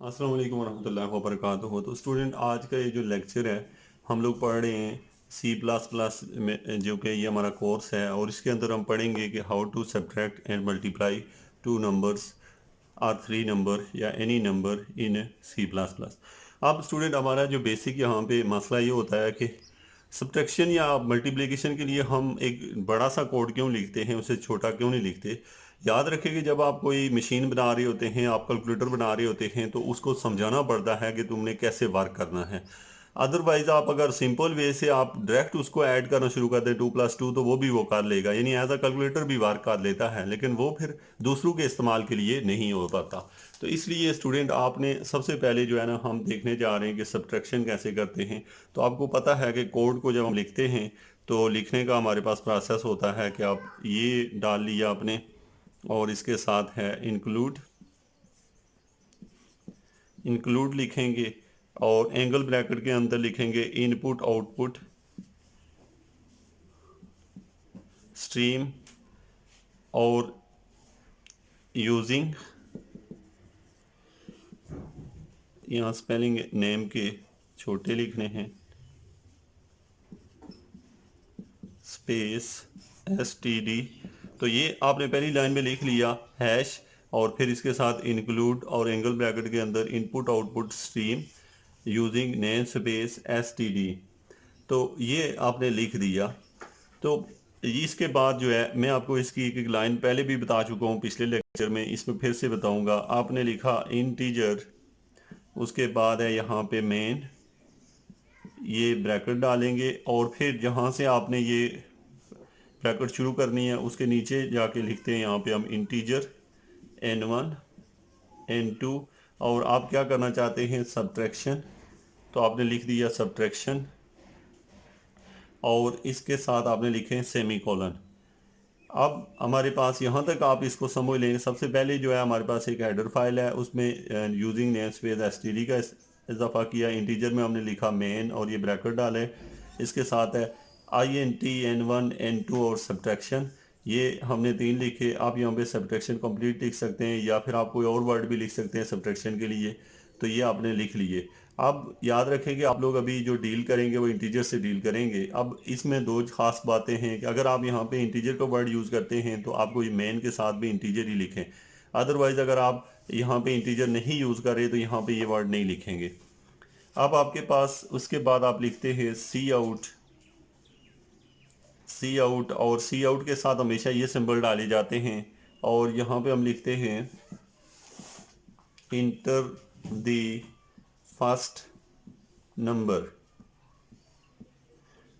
अस्सलाम वालेकुम वरहमतुल्लाहि वबरकातुहू। तो स्टूडेंट, आज का ये जो लेक्चर है हम लोग पढ़ रहे हैं सी प्लस प्लस में, जो कि ये हमारा कोर्स है, और इसके अंदर हम पढ़ेंगे कि how to subtract and multiply two numbers और थ्री नंबर या any number in C plus plus. अब स्टूडेंट, हमारा जो बेसिक यहाँ पे मसला ये होता है कि सब्ट्रैक्शन या मल्टीप्लिकेशन के लिए हम एक बड़ा सा कोड क्यों लिखते हैं, उसे छोटा क्यों नहीं लिखते। याद रखें कि जब आप कोई मशीन बना रहे होते हैं, आप कैलकुलेटर बना रहे होते हैं, तो उसको समझाना पड़ता है कि तुमने कैसे वर्क करना है। अदरवाइज आप अगर सिंपल वे से आप डायरेक्ट उसको ऐड करना शुरू कर दें 2+2, तो वो भी वो कर लेगा, यानी एज अ कैलकुलेटर भी वर्क कर लेता है, लेकिन वो फिर दूसरों के इस्तेमाल के लिए नहीं हो पाता। तो इसलिए स्टूडेंट, आपने सबसे पहले जो है ना, हम देखने जा रहे हैं कि सब्ट्रैक्शन कैसे करते हैं। तो आपको पता है कि कोड को जब हम लिखते हैं तो लिखने का हमारे पास प्रोसेस होता है कि आप ये डाल लिया आपने, और इसके साथ है इंक्लूड। इंक्लूड लिखेंगे और एंगल ब्रैकेट के अंदर लिखेंगे इनपुट आउटपुट स्ट्रीम, और यूजिंग, यहाँ स्पेलिंग नेम के छोटे लिखने हैं, स्पेस STD। तो ये आपने पहली लाइन में लिख लिया हैश, और फिर इसके साथ इंक्लूड और एंगल ब्रैकेट के अंदर input output stream using name space STD। तो ये आपने लिख दिया। तो इसके बाद जो है, मैं आपको इसकी एक एक लाइन पहले भी बता चुका हूँ पिछले लेक्चर में, इसमें फिर से बताऊंगा। आपने लिखा इंटीजर, उसके बाद है यहाँ पे मेन, ये ब्रैकेट डालेंगे, और फिर जहाँ से आपने ये ब्रैकेट शुरू करनी है उसके नीचे जाके लिखते हैं यहाँ पे हम इंटीजर N1 N2। और आप क्या करना चाहते हैं, सब्ट्रैक्शन, तो आपने लिख दिया सब्ट्रैक्शन, और इसके साथ आपने लिखे सेमी कॉलन। अब हमारे पास यहाँ तक आप इसको समझ लेंगे। सबसे पहले जो है हमारे पास एक हेडर फाइल है, उसमें यूजिंग नेम स्पेस STD का इजाफा किया। इंटीजर में हमने लिखा मेन और ये ब्रैकेट डाले, इसके साथ है INT N1 N2 और सब्ट्रैक्शन, ये हमने 3 लिखे। आप यहाँ पे सब्ट्रैक्शन कंप्लीट लिख सकते हैं, या फिर आप कोई और वर्ड भी लिख सकते हैं सब्ट्रैक्शन के लिए। तो ये आपने लिख लिए। अब याद रखें कि आप लोग अभी जो डील करेंगे वो इंटीजर से डील करेंगे। अब इसमें दो खास बातें हैं कि अगर आप यहाँ पे इंटीजर का वर्ड यूज़ करते हैं तो आपको ये मेन के साथ भी इंटीजर ही लिखें। अदरवाइज़ अगर आप यहाँ पे इंटीजर नहीं यूज़ कर रहे तो यहाँ पे ये वर्ड नहीं लिखेंगे। अब आपके पास उसके बाद आप लिखते हैं सी आउट। सी आउट, और सी आउट के साथ हमेशा ये सिंबल डाले जाते हैं, और यहाँ पे हम लिखते हैं इंटर द फर्स्ट नंबर,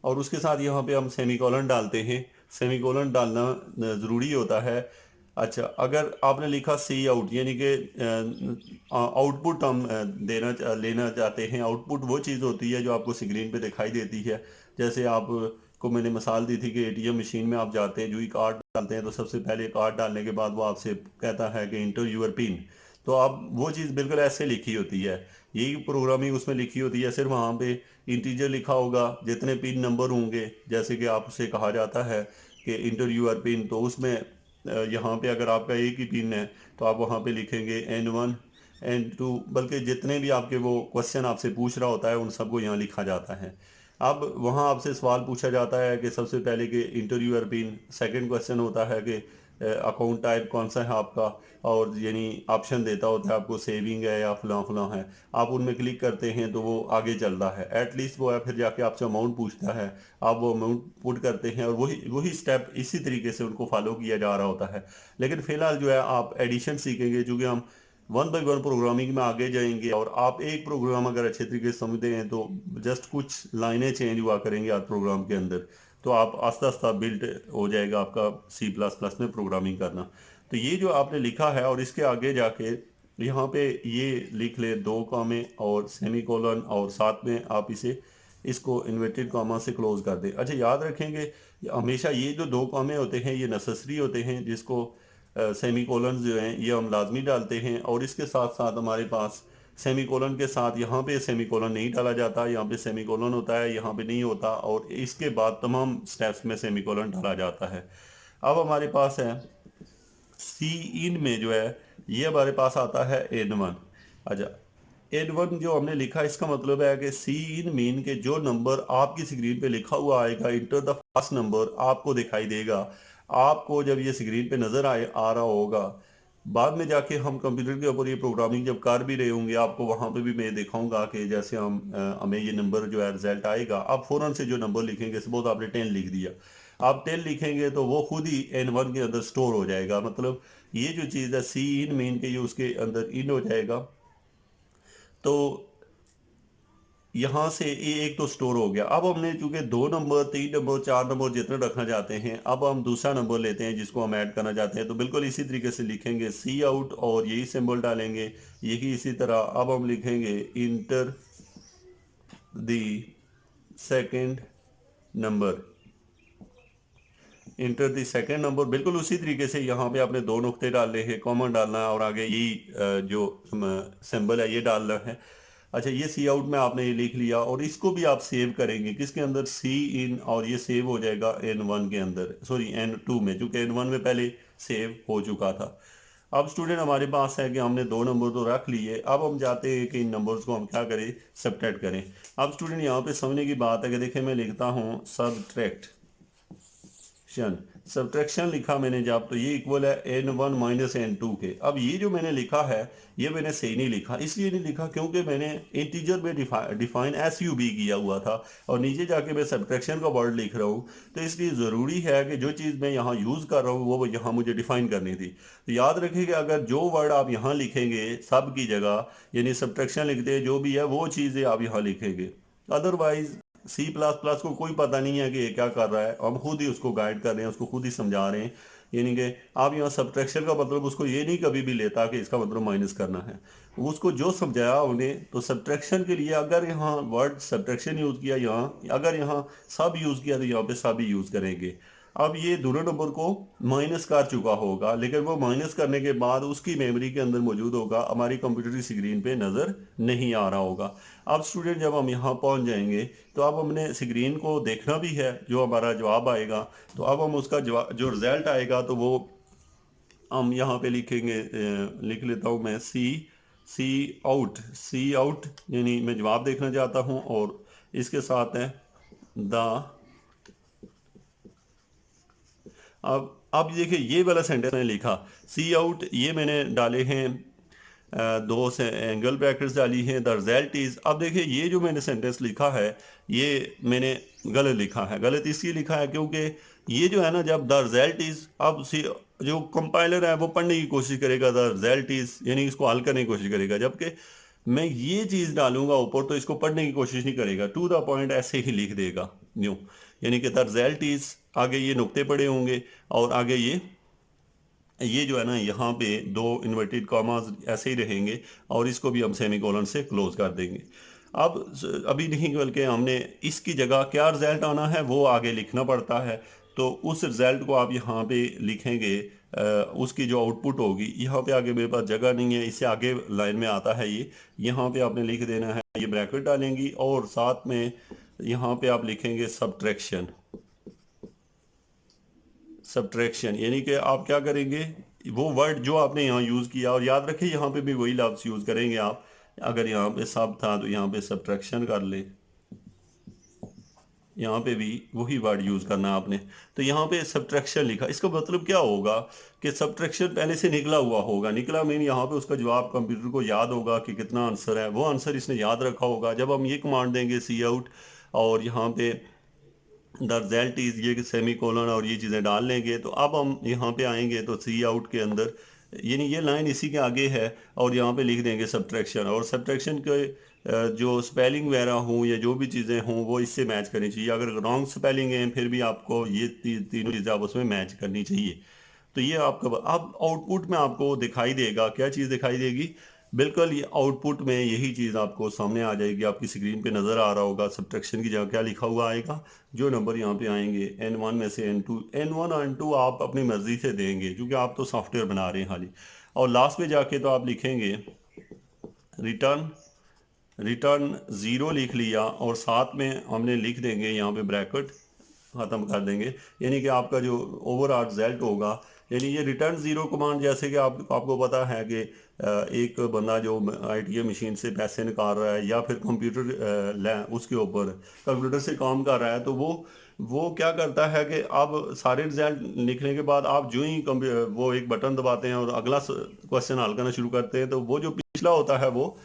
और उसके साथ यहाँ पे हम सेमीकोलन डालते हैं। सेमीकोलन डालना ज़रूरी होता है। अच्छा, अगर आपने लिखा सी आउट, यानी कि आउटपुट हम लेना चाहते हैं। आउटपुट वो चीज़ होती है जो आपको स्क्रीन पे दिखाई देती है। जैसे आप को मैंने मिसाल दी थी कि ATM मशीन में आप जाते हैं, जो ही कार्ड डालते हैं, तो सबसे पहले कार्ड डालने के बाद वो आपसे कहता है कि इंटर यूर पिन। तो अब वो चीज़ बिल्कुल ऐसे लिखी होती है, यही प्रोग्रामिंग उसमें लिखी होती है। सिर्फ वहाँ पे इंटीजर लिखा होगा, जितने पिन नंबर होंगे, जैसे कि आपसे कहा जाता है कि इंटर यूर पिन, तो उसमें यहाँ पे अगर आपका एक ही पिन है तो आप वहाँ पे लिखेंगे N1 N2, बल्कि जितने भी आपके वो क्वेश्चन आपसे पूछ रहा होता है उन सबको यहाँ लिखा जाता है। अब वहाँ आपसे सवाल पूछा जाता है कि सबसे पहले कि enter your pin, second question होता है कि अकाउंट टाइप कौन सा है आपका, और यानी ऑप्शन देता होता है आपको सेविंग है या फलां फलां है। आप उनमें क्लिक करते हैं तो वो आगे चलता है, एटलीस्ट वो है, फिर जाके आपसे अमाउंट पूछता है, आप वो अमाउंट पुट करते हैं, और वही वही स्टेप इसी तरीके से उनको फॉलो किया जा रहा होता है। लेकिन फ़िलहाल जो है आप एडिशन सीखेंगे, चूँकि हम वन बाई वन प्रोग्रामिंग में आगे जाएंगे, और आप एक प्रोग्राम अगर अच्छे तरीके से समझते हैं तो जस्ट कुछ लाइनें चेंज हुआ करेंगे आप प्रोग्राम के अंदर, तो आप आस्ता आस्ता बिल्ड हो जाएगा आपका C++ में प्रोग्रामिंग करना। तो ये जो आपने लिखा है, और इसके आगे जाके यहाँ पे ये लिख ले 2 कॉमे और सेमी कोलन, और साथ में आप इसको इन्वर्टेड कॉमा से क्लोज कर दें। अच्छा, याद रखेंगे हमेशा ये जो 2 कॉमे होते हैं ये नेसेसरी होते हैं, जिसको सेमी कोलन जो हैं ये हम लाजमी डालते हैं, और इसके साथ साथ हमारे पास सेमी कोलन के साथ यहाँ पे सेमी कोलन नहीं डाला जाता, यहाँ पे सेमी कोलन होता है, यहाँ पे नहीं होता, और इसके बाद तमाम स्टेप्स में सेमी कोलन डाला जाता है। अब हमारे पास है सी इन में जो है, ये हमारे पास आता है N1। अच्छा, N1 जो हमने लिखा इसका मतलब है कि सी इन मीन के जो नंबर आपकी स्क्रीन पे लिखा हुआ आएगा, इंटर द फर्स्ट नंबर आपको दिखाई देगा। आपको जब ये स्क्रीन पे नज़र आ रहा होगा, बाद में जाके हम कंप्यूटर के ऊपर ये प्रोग्रामिंग जब कर भी रहे होंगे, आपको वहाँ पे भी मैं दिखाऊंगा कि जैसे हमें ये नंबर जो है रिजल्ट आएगा, आप फ़ौरन से जो नंबर लिखेंगे, सपोज आपने 10 लिख दिया, आप 10 लिखेंगे तो वो खुद ही N1 के अंदर स्टोर हो जाएगा। मतलब ये जो चीज़ है सी इन मीन के, ये उसके अंदर इन हो जाएगा। तो यहाँ से ये एक तो स्टोर हो गया। अब हमने चूंकि 2 नंबर, 3 नंबर, 4 नंबर जितना रखना चाहते हैं, अब हम दूसरा नंबर लेते हैं जिसको हम ऐड करना चाहते हैं। तो बिल्कुल इसी तरीके से लिखेंगे सी आउट और यही सिंबल डालेंगे, यही इसी तरह। अब हम लिखेंगे enter the second number, enter the second number. बिल्कुल उसी तरीके से यहाँ पे आपने 2 नुक्ते डालने हैं, कॉमन डालना है और आगे यही जो सिंबल है ये डालना है। अच्छा, ये सी आउट में आपने ये लिख लिया और इसको भी आप सेव करेंगे किसके अंदर, सी इन, और ये सेव हो जाएगा N1 के अंदर, सॉरी N2 में, चूंकि N1 में पहले सेव हो चुका था। अब स्टूडेंट हमारे पास है कि हमने 2 नंबर तो रख लिए, अब हम चाहते हैं कि इन नंबर्स को हम क्या करें, सब्ट्रैक्ट करें। अब स्टूडेंट यहाँ पे समझने की बात है कि देखिए मैं लिखता हूँ सब्ट्रैक्ट, सब्ट्रैक्शन लिखा मैंने जब, तो ये इक्वल है N1 माइनस N2 के। अब ये जो मैंने लिखा है ये मैंने सही नहीं लिखा, इसलिए नहीं लिखा क्योंकि मैंने इंटीजर में डिफाइन SUB किया हुआ था और नीचे जाके मैं सब्ट्रैक्शन का वर्ड लिख रहा हूँ। तो इसलिए ज़रूरी है कि जो चीज़ मैं यहाँ यूज़ कर रहा हूँ वो यहाँ मुझे डिफाइन करनी थी। तो याद रखिए कि अगर जो वर्ड आप यहाँ लिखेंगे सब की जगह, यानी सब्ट्रैक्शन लिखते जो भी है वो चीज़ें आप यहाँ लिखेंगे। अदरवाइज C++ को कोई पता नहीं है कि ये क्या कर रहा है, हम खुद ही उसको गाइड कर रहे हैं, उसको खुद ही समझा रहे हैं। यानी कि आप यहाँ सब्ट्रैक्शन का मतलब उसको ये नहीं कभी भी लेता कि इसका मतलब माइनस करना है, उसको जो समझाया उन्हें। तो सब्ट्रैक्शन के लिए अगर यहाँ वर्ड सब्ट्रैक्शन यूज़ किया, यहाँ अगर यहाँ सब यूज़ किया तो यहाँ पे सब ही यूज़ करेंगे। अब ये दोनों नंबर को माइनस कर चुका होगा, लेकिन वो माइनस करने के बाद उसकी मेमोरी के अंदर मौजूद होगा, हमारी कंप्यूटर की स्क्रीन पे नज़र नहीं आ रहा होगा। अब स्टूडेंट जब हम यहाँ पहुँच जाएंगे तो अब हमने स्क्रीन को देखना भी है, जो हमारा जवाब आएगा। तो अब हम उसका जवाब, जो रिज़ल्ट आएगा, तो वो हम यहाँ पे लिखेंगे, लिख लेता हूँ मैं सी आउट, यानी मैं जवाब देखना चाहता हूँ, और इसके साथ है द। अब देखिए ये वाला सेंटेंस मैंने लिखा सी आउट, ये मैंने डाले हैं 2 से एंगल ब्रैकेट्स डाली हैं, द रिजल्ट इज। अब देखिए ये जो मैंने सेंटेंस लिखा है ये मैंने गलत लिखा है। गलत इसलिए लिखा है क्योंकि ये जो है ना, जब द रिजल्ट इज, अब सी जो कंपाइलर है वो पढ़ने की कोशिश करेगा द रिजल्ट इज, यानी इसको हल करने की कोशिश करेगा, जबकि मैं ये चीज़ डालूंगा ऊपर तो इसको पढ़ने की कोशिश नहीं करेगा, टू द पॉइंट ऐसे ही लिख देगा न्यू। यानी कि द रिजल्ट इज, आगे ये नुक्ते पड़े होंगे और आगे ये जो है ना यहाँ पे 2 इन्वर्टेड कॉमास ऐसे ही रहेंगे और इसको भी हम सेमीकोलन से क्लोज कर देंगे। अब अभी नहीं, बल्कि हमने इसकी जगह क्या रिजल्ट आना है वो आगे लिखना पड़ता है। तो उस रिजल्ट को आप यहाँ पे लिखेंगे, उसकी जो आउटपुट होगी, यहाँ पे आगे मेरे पास जगह नहीं है, इससे आगे लाइन में आता है ये, यहाँ पे आपने लिख देना है, ये ब्रैकेट डालेंगी और साथ में यहाँ पे आप लिखेंगे सब्ट्रैक्शन। सब्ट्रैक्शन यानी कि आप क्या करेंगे, वो वर्ड जो आपने यहाँ यूज़ किया, और याद रखिए यहाँ पे भी वही लफ्ज़ यूज़ करेंगे आप। अगर यहाँ पे सब था तो यहाँ पे सब्ट्रैक्शन कर ले, यहाँ पे भी वही वर्ड यूज़ करना है आपने। तो यहाँ पे सब्ट्रैक्शन लिखा, इसका मतलब क्या होगा कि सब्ट्रैक्शन पहले से निकला हुआ होगा। निकला मीन यहाँ पे उसका जवाब कंप्यूटर को याद होगा कि कितना आंसर है, वो आंसर इसने याद रखा होगा। जब हम ये कमांड देंगे सी आउट और यहाँ पे द रिजल्ट इज, ये सेमी कोलन और ये चीज़ें डाल लेंगे, तो अब हम यहाँ पे आएंगे तो सी आउट के अंदर, यानी ये लाइन इसी के आगे है और यहाँ पे लिख देंगे सब्ट्रैक्शन। और सब्ट्रैक्शन के जो स्पेलिंग वगैरह हों या जो भी चीज़ें हों वो इससे मैच करनी चाहिए। अगर रॉन्ग स्पेलिंग है फिर भी आपको ये तीनों चीज़ें आप उसमें मैच करनी चाहिए। तो ये आपका अब आउटपुट में आपको दिखाई देगा, क्या चीज़ दिखाई देगी, बिल्कुल ये आउटपुट में यही चीज़ आपको सामने आ जाएगी, आपकी स्क्रीन पे नज़र आ रहा होगा। सब्ट्रैक्शन की जगह क्या लिखा हुआ आएगा, जो नंबर यहाँ पे आएंगे N1 में से N2, N1 और N2 आप अपनी मर्ज़ी से देंगे क्योंकि आप तो सॉफ्टवेयर बना रहे हैं खाली। और लास्ट में जाके तो आप लिखेंगे रिटर्न, रिटर्न ज़ीरो लिख लिया और साथ में हमने लिख देंगे यहाँ पे ब्रैकेट ख़त्म कर देंगे, यानी कि आपका जो ओवरऑल रिजल्ट होगा, यानी ये रिटर्न ज़ीरो कमांड, जैसे कि आपको पता है कि एक बंदा जो ATM मशीन से पैसे निकाल रहा है या फिर कंप्यूटर उसके ऊपर कंप्यूटर से काम कर रहा है, तो वो क्या करता है कि अब सारे रिजल्ट लिखने के बाद आप जो ही वो एक बटन दबाते हैं और अगला क्वेश्चन हल करना शुरू करते हैं, तो वो जो पिछला होता है वो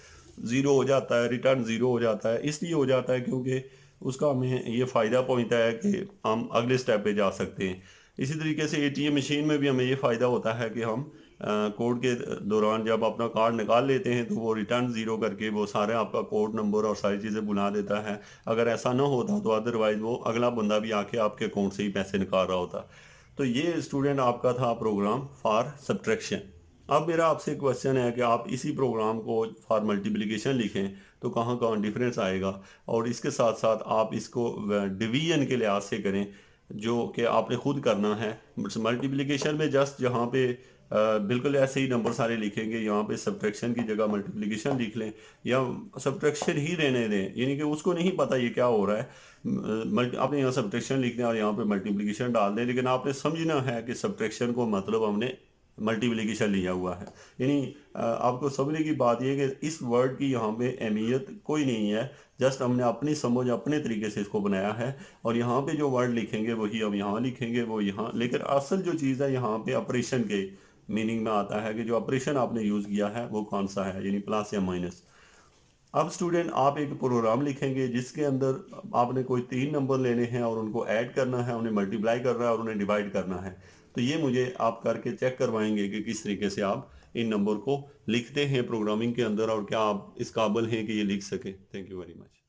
ज़ीरो हो जाता है, रिटर्न ज़ीरो हो जाता है। इसलिए हो जाता है क्योंकि उसका हमें ये फ़ायदा पहुंचता है कि हम अगले स्टेप पे जा सकते हैं। इसी तरीके से ATM मशीन में भी हमें ये फ़ायदा होता है कि हम कोड के दौरान जब अपना कार्ड निकाल लेते हैं, तो वो रिटर्न ज़ीरो करके वो सारे आपका कोड नंबर और सारी चीज़ें बुला देता है। अगर ऐसा ना होता तो अदरवाइज़ वो अगला बंदा भी आके आपके अकाउंट से ही पैसे निकाल रहा होता। तो ये स्टूडेंट आपका था प्रोग्राम फॉर सब्ट्रैक्शन। अब मेरा आपसे क्वेश्चन है कि आप इसी प्रोग्राम को फॉर मल्टीप्लिकेशन लिखें तो कहाँ कहाँ डिफरेंस आएगा, और इसके साथ साथ आप इसको डिवीजन के लिहाज से करें, जो कि आपने खुद करना है। मल्टीप्लिकेशन में जस्ट जहाँ पे बिल्कुल ऐसे ही नंबर सारे लिखेंगे, यहाँ पे सब्ट्रैक्शन की जगह मल्टीप्लिकेशन लिख लें, या सब्ट्रैक्शन ही रहने दें, यानी कि उसको नहीं पता ये क्या हो रहा है। आपने यहाँ सब्ट्रैक्शन लिख दें और यहाँ पे मल्टीप्लिकेशन डाल दें, लेकिन आपने समझना है कि सब्ट्रैक्शन को मतलब हमने मल्टीप्लिकेशन लिया हुआ है। यानी आपको समझने की बात यह है कि इस वर्ड की यहाँ पे अहमियत कोई नहीं है, जस्ट हमने अपनी समझ अपने तरीके से इसको बनाया है, और यहाँ पे जो वर्ड लिखेंगे वही हम यहाँ लिखेंगे, वो यहाँ। लेकिन असल जो चीज़ है यहाँ पे ऑपरेशन के मीनिंग में आता है कि जो ऑपरेशन आपने यूज़ किया है वो कौन सा है, यानी प्लस या माइनस। अब स्टूडेंट आप एक प्रोग्राम लिखेंगे जिसके अंदर आपने कोई 3 नंबर लेने हैं और उनको ऐड करना है, उन्हें मल्टीप्लाई करना है और उन्हें डिवाइड करना है। तो ये मुझे आप करके चेक करवाएंगे कि किस तरीके से आप इन नंबर को लिखते हैं प्रोग्रामिंग के अंदर, और क्या आप इस काबिल हैं कि ये लिख सकें। Thank you very much.